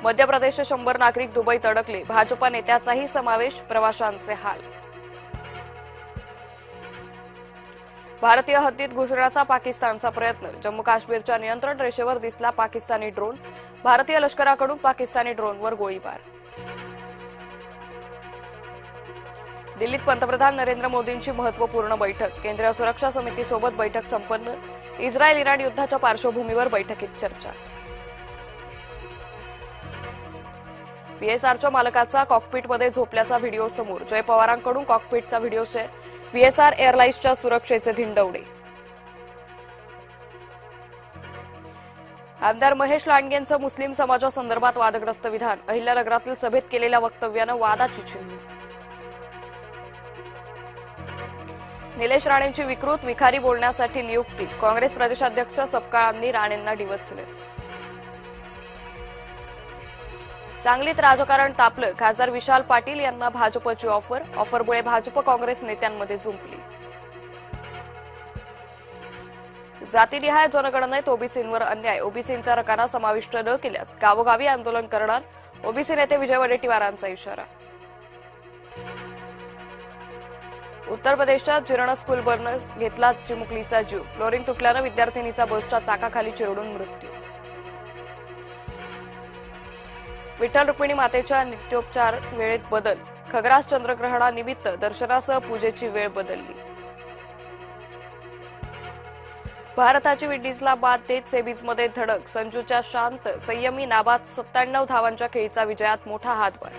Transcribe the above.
मध्य प्रदेशचे 100 नागरिक दुबईत अडकले, भाजपा नेत्याचाही समावेश, प्रवाशांचे हाल. भारतीय हद्दीत घुसण्याचा पाकिस्तानचा प्रयत्न, जम्मू काश्मीरच्या नियंत्रण रेषेवर दिसला पाकिस्तानी ड्रोन, भारतीय लष्कराकडून पाकिस्तानी ड्रोनवर गोळीबार. दिल्लीत पंतप्रधान नरेंद्र मोदींची महत्त्वपूर्ण बैठक, केंद्रीय सुरक्षा समितीसोबत बैठक संपन्न, इस्रायल-इराण युद्धाच्या पार्श्वभूमीवर बैठकीत चर्चा. पीएसआरच्या मालकाचा कॉकपिटमध्ये झोपल्याचा व्हिडिओ समोर, जय पवारांकडून कॉकपिटचा व्हिडिओ शेअर, पीएसआर एअरलाइन्सच्या सुरक्षेचे धिंडवडे. आमदार महेश लांडगेंचं मुस्लिम समाजासंदर्भात वादग्रस्त विधान, अहिल्यानगरातील सभेत केलेल्या वक्तव्यानं वादाची चिन्ह. निलेश राणेंची विकृत विखारी बोलण्यासाठी नियुक्ती, काँग्रेस प्रदेशाध्यक्ष सपकाळांनी राणेंना डिवचले. सांगलीत राजकारण तापलं, खासदार विशाल पाटील यांना भाजपची ऑफरमुळे भाजप काँग्रेस नेत्यांमध्ये जुंपली. जातीनिहाय जनगणनेत ओबीसींवर अन्याय, ओबीसींचा रकाना समाविष्ट न केल्यास गावोगावी आंदोलन करणार, ओबीसी नेते विजय वडेट्टीवारांचा इशारा. उत्तर प्रदेशच्या जिरण स्कूल बसनं घेतला चिमुकलीचा जीव, फ्लोरिंग तुटल्यानं विद्यार्थिनीचा बसच्या चाकाखाली चिरडून मृत्यू. विठ्ठल रुक्मिणी मातेच्या नित्योपचार वेळेत बदल, खग्रास चंद्रग्रहणानिमित्त दर्शनासह पूजेची वेळ बदलली. भारताची विंडीजला बाद देत सेमीजमध्ये धडक, संजूच्या शांत संयमी नाबाद 97 धावांच्या खेळीचा विजयात मोठा हातभार.